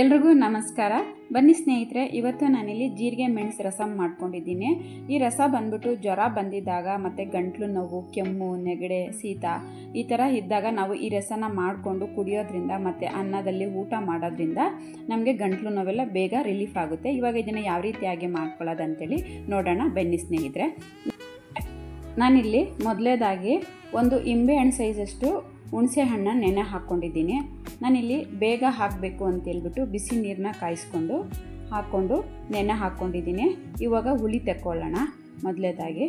ಎಲ್ರಿಗೂ ನಮಸ್ಕಾರ. ಬನ್ನಿ ಸ್ನೇಹಿತರೆ, ಇವತ್ತು ನಾನಿಲ್ಲಿ ಜೀರಿಗೆ ಮೆಣಸು ರಸಂ ಮಾಡ್ಕೊಂಡಿದ್ದೀನಿ. ಈ ರಸ ಬಂದ್ಬಿಟ್ಟು ಜ್ವರ ಬಂದಿದ್ದಾಗ ಮತ್ತು ಗಂಟ್ಲು ನೋವು, ಕೆಮ್ಮು, ನೆಗಡೆ, ಶೀತ ಈ ಥರ ಇದ್ದಾಗ ನಾವು ಈ ರಸನ ಮಾಡಿಕೊಂಡು ಕುಡಿಯೋದ್ರಿಂದ ಮತ್ತು ಅನ್ನದಲ್ಲಿ ಊಟ ಮಾಡೋದ್ರಿಂದ ನಮಗೆ ಗಂಟ್ಲು ನೋವೆಲ್ಲ ಬೇಗ ರಿಲೀಫ್ ಆಗುತ್ತೆ. ಇವಾಗ ಇದನ್ನು ಯಾವ ರೀತಿಯಾಗಿ ಮಾಡ್ಕೊಳ್ಳೋದಂತೇಳಿ ನೋಡೋಣ ಬನ್ನಿ ಸ್ನೇಹಿತರೆ. ನಾನಿಲ್ಲಿ ಮೊದಲೇದಾಗಿ ಒಂದು ನಿಂಬೆಹಣ್ಣು ಸೈಜಷ್ಟು ಹುಣಸೆ ಹಣ್ಣನ್ನು ನೆನೆ ಹಾಕ್ಕೊಂಡಿದ್ದೀನಿ. ನಾನಿಲ್ಲಿ ಬೇಗ ಹಾಕಬೇಕು ಅಂತೇಳ್ಬಿಟ್ಟು ಬಿಸಿ ನೀರನ್ನ ಕಾಯಿಸ್ಕೊಂಡು ಹಾಕ್ಕೊಂಡು ನೆನೆ ಹಾಕ್ಕೊಂಡಿದ್ದೀನಿ. ಇವಾಗ ಹುಳಿ ತೆಕ್ಕೊಳ್ಳೋಣ. ಮೊದಲೇದಾಗಿ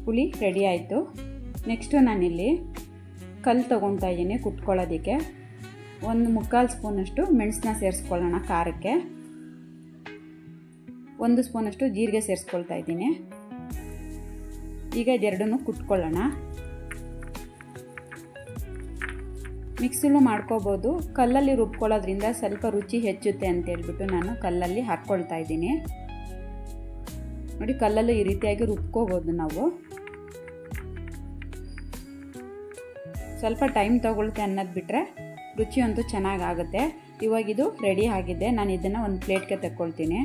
ಹುಳಿ ರೆಡಿ ಆಯಿತು. ನೆಕ್ಸ್ಟು ನಾನಿಲ್ಲಿ ಕಲ್ಲು ತೊಗೊಳ್ತಾ ಇದ್ದೀನಿ ಕುಟ್ಕೊಳ್ಳೋದಕ್ಕೆ. ಒಂದು 3/4 ಸ್ಪೂನಷ್ಟು ಮೆಣಸನ್ನ ಸೇರಿಸ್ಕೊಳ್ಳೋಣ. ಖಾರಕ್ಕೆ 1 ಸ್ಪೂನಷ್ಟು ಜೀರಿಗೆ ಸೇರಿಸ್ಕೊಳ್ತಾ ಇದ್ದೀನಿ. ಈಗ ಇದೆರಡನ್ನೂ ಕುಟ್ಕೊಳ್ಳೋಣ. ಮಿಕ್ಸಿಲೂ ಮಾಡ್ಕೋಬೋದು. ಕಲ್ಲಲ್ಲಿ ರುಬ್ಕೊಳ್ಳೋದ್ರಿಂದ ಸ್ವಲ್ಪ ರುಚಿ ಹೆಚ್ಚುತ್ತೆ ಅಂತೇಳ್ಬಿಟ್ಟು ನಾನು ಕಲ್ಲಲ್ಲಿ ಹಾಕ್ಕೊಳ್ತಾ ಇದ್ದೀನಿ. ನೋಡಿ, ಕಲ್ಲಲ್ಲಿ ಈ ರೀತಿಯಾಗಿ ರುಬ್ಕೋಬೋದು ನಾವು. ಸ್ವಲ್ಪ ಟೈಮ್ ತಗೊಳುತ್ತೆ ಅನ್ನೋದು ಬಿಟ್ಟರೆ ರುಚಿ ಅಂತೂ ಚೆನ್ನಾಗಾಗುತ್ತೆ. ಇವಾಗಿದು ರೆಡಿ ಆಗಿದೆ. ನಾನು ಇದನ್ನು ಒಂದು ಪ್ಲೇಟ್ಗೆ ತಗೊಳ್ತೀನಿ.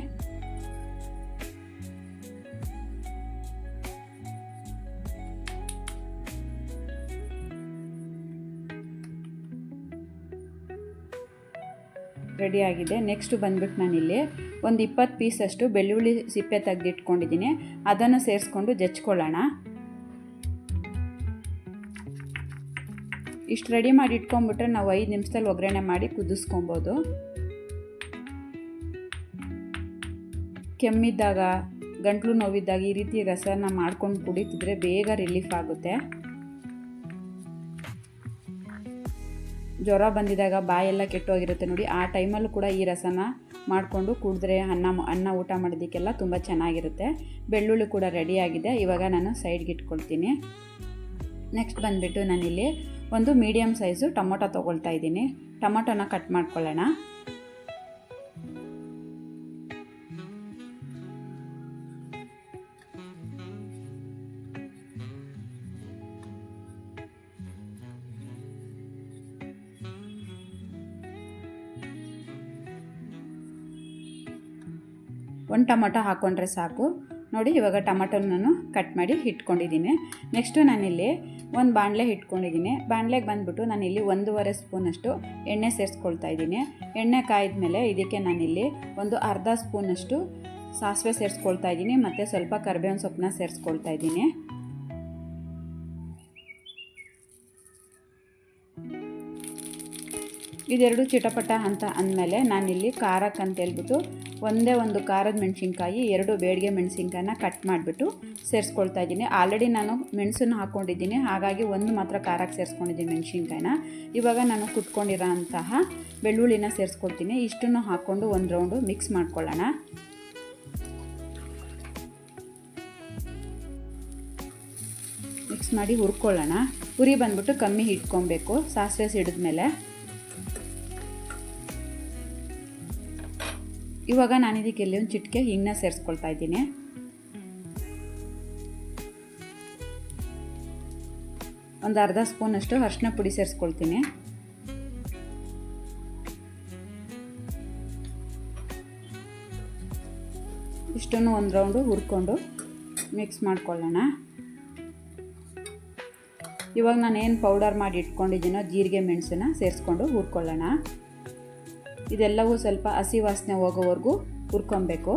ರೆಡಿ ಆಗಿದೆ. ನೆಕ್ಸ್ಟ್ ಬಂದ್ಬಿಟ್ಟು ನಾನಿಲ್ಲಿ ಒಂದು 20 ಪೀಸಷ್ಟು ಬೆಳ್ಳುಳ್ಳಿ ಸಿಪ್ಪೆ ತೆಗೆದಿಟ್ಕೊಂಡಿದ್ದೀನಿ. ಅದನ್ನು ಸೇರಿಸ್ಕೊಂಡು ಜಚ್ಕೊಳ್ಳೋಣ. ಇಷ್ಟು ರೆಡಿ ಮಾಡಿ ಇಟ್ಕೊಂಡ್ಬಿಟ್ರೆ ನಾವು 5 ನಿಮಿಷದಲ್ಲಿ ಒಗ್ಗರಣೆ ಮಾಡಿ ಕುದಿಸ್ಕೊಬೋದು. ಕೆಮ್ಮಿದ್ದಾಗ, ಗಂಟ್ಲು ನೋವಿದ್ದಾಗ ಈ ರೀತಿ ರಸನ ಮಾಡ್ಕೊಂಡು ಕುಡಿತಿದ್ರೆ ಬೇಗ ರಿಲೀಫ್ ಆಗುತ್ತೆ. ಜ್ವರ ಬಂದಿದ್ದಾಗ ಬಾಯೆಲ್ಲ ಕೆಟ್ಟೋಗಿರುತ್ತೆ ನೋಡಿ, ಆ ಟೈಮಲ್ಲೂ ಕೂಡ ಈ ರಸನ ಮಾಡಿಕೊಂಡು ಕುಡಿದ್ರೆ ಅನ್ನ ಊಟ ಮಾಡೋದಕ್ಕೆಲ್ಲ ತುಂಬ ಚೆನ್ನಾಗಿರುತ್ತೆ. ಬೆಳ್ಳುಳ್ಳಿ ಕೂಡ ರೆಡಿಯಾಗಿದೆ. ಇವಾಗ ನಾನು ಸೈಡ್ಗೆ ಇಟ್ಕೊಳ್ತೀನಿ. ನೆಕ್ಸ್ಟ್ ಬಂದುಬಿಟ್ಟು ನಾನಿಲ್ಲಿ ಒಂದು ಮೀಡಿಯಮ್ ಸೈಜು ಟೊಮೊಟೊ ತೊಗೊಳ್ತಾ ಇದ್ದೀನಿ. ಟೊಮೊಟೊನ ಕಟ್ ಮಾಡ್ಕೊಳ್ಳೋಣ. ಒಂದು ಟೊಮೊಟೊ ಹಾಕ್ಕೊಂಡ್ರೆ ಸಾಕು. ನೋಡಿ, ಇವಾಗ ಟೊಮೊಟೊನ ನಾನು ಕಟ್ ಮಾಡಿ ಇಟ್ಕೊಂಡಿದ್ದೀನಿ. ನೆಕ್ಸ್ಟು ನಾನಿಲ್ಲಿ ಒಂದು ಬಾಣಲೆ ಇಟ್ಕೊಂಡಿದ್ದೀನಿ. ಬಾಣಲೆಗೆ ಬಂದುಬಿಟ್ಟು ನಾನಿಲ್ಲಿ 1.5 ಸ್ಪೂನಷ್ಟು ಎಣ್ಣೆ ಸೇರಿಸ್ಕೊಳ್ತಾ ಇದ್ದೀನಿ. ಎಣ್ಣೆ ಕಾಯ್ದ ಮೇಲೆ ಇದಕ್ಕೆ ನಾನಿಲ್ಲಿ ಒಂದು ಅರ್ಧ ಸ್ಪೂನಷ್ಟು ಸಾಸಿವೆ ಸೇರಿಸ್ಕೊಳ್ತಾ ಇದ್ದೀನಿ ಮತ್ತು ಸ್ವಲ್ಪ ಕರಿಬೇವಿನ ಸೊಪ್ಪನ್ನ ಸೇರಿಸ್ಕೊಳ್ತಾ ಇದ್ದೀನಿ. ಇದೆರಡು ಚಿಟಪಟ ಅಂತ ಅಂದಮೇಲೆ ನಾನಿಲ್ಲಿ ಖಾರಕ್ಕೆ ಅಂತೇಳ್ಬಿಟ್ಟು ಒಂದೇ ಒಂದು ಖಾರದ ಮೆಣಸಿನ್ಕಾಯಿ, 2 ಬೇಡಿಗೆ ಮೆಣಸಿನ್ಕಾಯಿನ ಕಟ್ ಮಾಡಿಬಿಟ್ಟು ಸೇರಿಸ್ಕೊಳ್ತಾ ಇದ್ದೀನಿ. ಆಲ್ರೆಡಿ ನಾನು ಮೆಣಸನ್ನು ಹಾಕ್ಕೊಂಡಿದ್ದೀನಿ, ಹಾಗಾಗಿ ಒಂದು ಮಾತ್ರ ಖಾರಕ್ಕೆ ಸೇರಿಸ್ಕೊಂಡಿದ್ದೀನಿ ಮೆಣಸಿನ್ಕಾಯಿನ. ಇವಾಗ ನಾನು ಕುಟ್ಕೊಂಡಿರೋ ಅಂತಹ ಬೆಳ್ಳುಳ್ಳಿನ ಸೇರಿಸ್ಕೊಳ್ತೀನಿ. ಇಷ್ಟನ್ನು ಹಾಕ್ಕೊಂಡು ಒಂದು ರೌಂಡು ಮಿಕ್ಸ್ ಮಾಡ್ಕೊಳ್ಳೋಣ. ಮಿಕ್ಸ್ ಮಾಡಿ ಹುರ್ಕೊಳ್ಳೋಣ. ಉರಿ ಬಂದ್ಬಿಟ್ಟು ಕಮ್ಮಿ ಇಟ್ಕೊಬೇಕು ಸಾಸಿವೆ ಸಿಡಿದ್ಮೇಲೆ. ಇವಾಗ ನಾನು ಇದಕ್ಕೆ ಇಲ್ಲಿ ಒಂದು ಚಿಟಿಕೆ ಹಿಂಗನ್ನ ಸೇರಿಸ್ಕೊಳ್ತಾ ಇದ್ದೀನಿ. ಒಂದು ಅರ್ಧ ಸ್ಪೂನಷ್ಟು ಅರಿಶಿನ ಪುಡಿ ಸೇರಿಸ್ಕೊಳ್ತೀನಿ. ಇಷ್ಟನ್ನು ಒಂದು ರೌಂಡು ಹುರ್ಕೊಂಡು ಮಿಕ್ಸ್ ಮಾಡ್ಕೊಳ್ಳೋಣ. ಇವಾಗ ನಾನು ಏನು ಪೌಡರ್ ಮಾಡಿ ಇಟ್ಕೊಂಡಿದ್ದೀನೋ ಜೀರಿಗೆ ಮೆಣಸನ್ನ ಸೇರಿಸ್ಕೊಂಡು ಹುರ್ಕೊಳ್ಳೋಣ. ಇದೆಲ್ಲವೂ ಸ್ವಲ್ಪ ಹಸಿ ವಾಸನೆ ಹೋಗೋವರೆಗೂ ಹುರ್ಕೊಬೇಕು.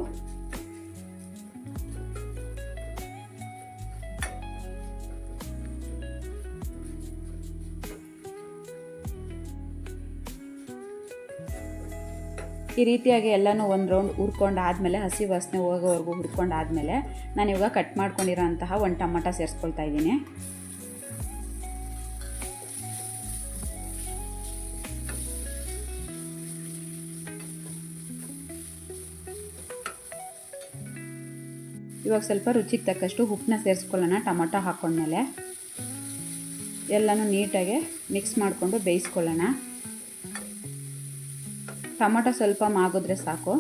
ಈ ರೀತಿಯಾಗಿ ಎಲ್ಲನೂ ಒಂದು ರೌಂಡ್ ಹುರ್ಕೊಂಡು ಆದಮೇಲೆ, ಹಸಿ ವಾಸನೆ ಹೋಗೋವರೆಗೂ ಹುರ್ಕೊಂಡು ಆದಮೇಲೆ ನಾನಿವಾಗ ಕಟ್ ಮಾಡ್ಕೊಂಡಿರೋ ಅಂತಹ ಒಂದು ಟೊಮೊಟೊ ಸೇರಿಸ್ಕೊಳ್ತಾ ಇದ್ದೀನಿ. ಇವಾಗ ಸ್ವಲ್ಪ ರುಚಿಗೆ ತಕ್ಕಷ್ಟು ಉಪ್ಪನ್ನ ಸೇರಿಸ್ಕೊಳ್ಳೋಣ. ಟೊಮೊಟೊ ಹಾಕ್ಕೊಂಡ್ಮೇಲೆ ಎಲ್ಲನೂ ನೀಟಾಗಿ ಮಿಕ್ಸ್ ಮಾಡಿಕೊಂಡು ಬೇಯಿಸ್ಕೊಳ್ಳೋಣ. ಟೊಮೊಟೊ ಸ್ವಲ್ಪ ಮಾಗಿದ್ರೆ ಸಾಕು.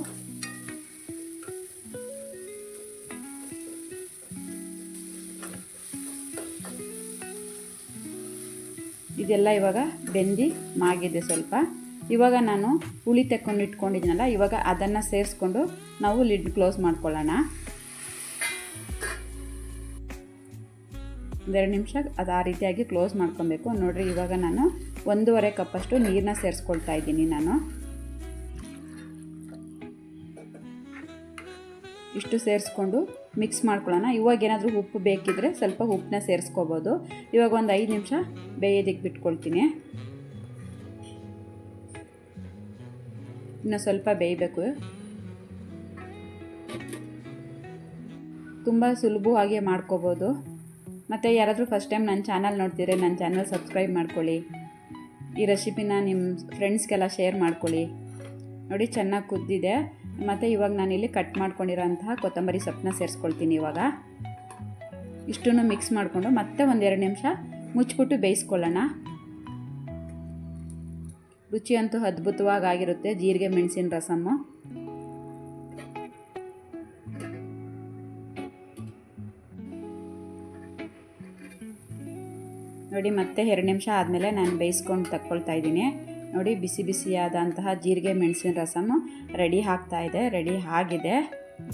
ಇದೆಲ್ಲ ಇವಾಗ ಬೆಂದು ಮಾಗಿದೆ ಸ್ವಲ್ಪ. ಇವಾಗ ನಾನು ಹುಳಿ ತೆಕ್ಕೊಂಡು ಇಟ್ಕೊಂಡಿದ್ದೀನಲ್ಲ, ಇವಾಗ ಅದನ್ನು ಸೇರಿಸ್ಕೊಂಡು ನಾವು ಲಿಡ್ ಕ್ಲೋಸ್ ಮಾಡ್ಕೊಳ್ಳೋಣ. 2 ನಿಮಿಷ ಅದು ಆ ರೀತಿಯಾಗಿ ಕ್ಲೋಸ್ ಮಾಡ್ಕೊಬೇಕು. ನೋಡಿರಿ, ಇವಾಗ ನಾನು 1.5 ಕಪ್ಪಷ್ಟು ನೀರನ್ನ ಸೇರಿಸ್ಕೊಳ್ತಾ ಇದ್ದೀನಿ. ನಾನು ಇಷ್ಟು ಸೇರಿಸ್ಕೊಂಡು ಮಿಕ್ಸ್ ಮಾಡ್ಕೊಳ್ಳೋಣ. ಇವಾಗ ಏನಾದರೂ ಉಪ್ಪು ಬೇಕಿದ್ದರೆ ಸ್ವಲ್ಪ ಉಪ್ಪನ್ನ ಸೇರಿಸ್ಕೋಬೋದು. ಇವಾಗ ಒಂದು 5 ನಿಮಿಷ ಬೇಯೋದಕ್ಕೆ ಬಿಟ್ಕೊಳ್ತೀನಿ. ಇನ್ನು ಸ್ವಲ್ಪ ಬೇಯಬೇಕು. ತುಂಬ ಸುಲಭವಾಗಿ ಮಾಡ್ಕೋಬೋದು. ಮತ್ತು ಯಾರಾದರೂ ಫಸ್ಟ್ ಟೈಮ್ ನನ್ನ ಚಾನಲ್ ನೋಡ್ತಿದ್ರೆ ನನ್ನ ಚಾನಲ್ ಸಬ್ಸ್ಕ್ರೈಬ್ ಮಾಡ್ಕೊಳ್ಳಿ. ಈ ರೆಸಿಪಿನ ನಿಮ್ಮ ಫ್ರೆಂಡ್ಸ್ಗೆಲ್ಲ ಶೇರ್ ಮಾಡ್ಕೊಳ್ಳಿ. ನೋಡಿ, ಚೆನ್ನಾಗಿ ಕುದ್ದಿದೆ. ಮತ್ತು ಇವಾಗ ನಾನಿಲ್ಲಿ ಕಟ್ ಮಾಡ್ಕೊಂಡಿರೋಂತಹ ಕೊತ್ತಂಬರಿ ಸೊಪ್ಪನ್ನ ಸೇರಿಸ್ಕೊಳ್ತೀನಿ. ಇವಾಗ ಇಷ್ಟನ್ನು ಮಿಕ್ಸ್ ಮಾಡಿಕೊಂಡು ಮತ್ತೆ 1-2 ನಿಮಿಷ ಮುಚ್ಚಿಬಿಟ್ಟು ಬೇಯಿಸ್ಕೊಳ್ಳೋಣ. ರುಚಿಯಂತೂ ಅದ್ಭುತವಾಗಿರುತ್ತೆ ಜೀರಿಗೆ ಮೆಣಸಿನ ರಸಮ್ಮು. ನೋಡಿ, ಮತ್ತೆ 2 ನಿಮಿಷ ಆದಮೇಲೆ ನಾನು ಬೇಯಿಸ್ಕೊಂಡು ತಕ್ಕೊಳ್ತಾ ಇದ್ದೀನಿ. ನೋಡಿ, ಬಿಸಿ ಬಿಸಿಯಾದಂತಹ ಜೀರಿಗೆ ಮೆಣಸಿನ ರಸಮ್ ರೆಡಿ ಆಗಿದೆ.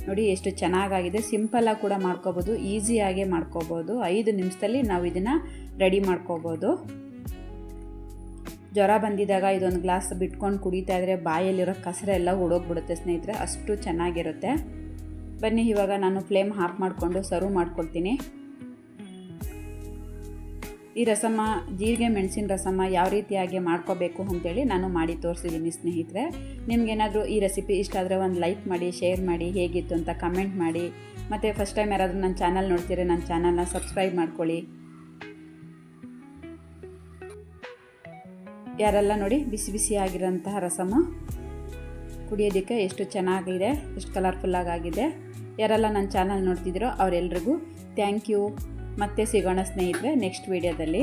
ನೋಡಿ ಎಷ್ಟು ಚೆನ್ನಾಗಾಗಿದೆ. ಸಿಂಪಲ್ಲಾಗಿ ಕೂಡ ಮಾಡ್ಕೋಬೋದು, ಈಸಿಯಾಗಿ ಮಾಡ್ಕೋಬೋದು. 5 ನಿಮಿಷದಲ್ಲಿ ನಾವು ಇದನ್ನು ರೆಡಿ ಮಾಡ್ಕೋಬೋದು. ಜ್ವರ ಬಂದಿದ್ದಾಗ ಇದೊಂದು ಗ್ಲಾಸ್ ಬಿಟ್ಕೊಂಡು ಕುಡಿತಾ ಇದ್ದರೆ ಬಾಯಲ್ಲಿರೋ ಕಸರೆಲ್ಲ ಹುಡೋಗ್ಬಿಡುತ್ತೆ ಸ್ನೇಹಿತರೆ, ಅಷ್ಟು ಚೆನ್ನಾಗಿರುತ್ತೆ. ಬನ್ನಿ, ಇವಾಗ ನಾನು ಫ್ಲೇಮ್ ಆಫ್ ಮಾಡಿಕೊಂಡು ಸರ್ವ್ ಮಾಡ್ಕೊಳ್ತೀನಿ. ಈ ರಸಮ್ಮ, ಜೀರಿಗೆ ಮೆಣಸಿನ ರಸಮ್ಮ ಯಾವ ರೀತಿಯಾಗಿ ಮಾಡ್ಕೋಬೇಕು ಅಂತೇಳಿ ನಾನು ಮಾಡಿ ತೋರಿಸಿದ್ದೀನಿ ಸ್ನೇಹಿತರೆ. ನಿಮಗೇನಾದರೂ ಈ ರೆಸಿಪಿ ಇಷ್ಟ ಆದರೆ ಒಂದು ಲೈಕ್ ಮಾಡಿ, ಶೇರ್ ಮಾಡಿ, ಹೇಗಿತ್ತು ಅಂತ ಕಮೆಂಟ್ ಮಾಡಿ. ಮತ್ತು ಫಸ್ಟ್ ಟೈಮ್ ಯಾರಾದರೂ ನನ್ನ ಚಾನಲ್ ನೋಡ್ತೀರಾ, ನನ್ನ ಚಾನಲ್ನ ಸಬ್ಸ್ಕ್ರೈಬ್ ಮಾಡ್ಕೊಳ್ಳಿ. ಯಾರೆಲ್ಲ ನೋಡಿ, ಬಿಸಿ ಬಿಸಿಯಾಗಿರೋಂತಹ ರಸಮ್ಮ ಕುಡಿಯೋದಕ್ಕೆ ಎಷ್ಟು ಚೆನ್ನಾಗಿದೆ, ಎಷ್ಟು ಕಲರ್ಫುಲ್ಲಾಗಿದೆ. ಯಾರೆಲ್ಲ ನನ್ನ ಚಾನಲ್ ನೋಡ್ತಿದ್ದೀರೋ ಅವರೆಲ್ರಿಗೂ ಥ್ಯಾಂಕ್ ಯು. ಮತ್ತೆ ಸಿಗೋಣ ಸ್ನೇಹಿತರೆ ನೆಕ್ಸ್ಟ್ ವಿಡಿಯೋದಲ್ಲಿ.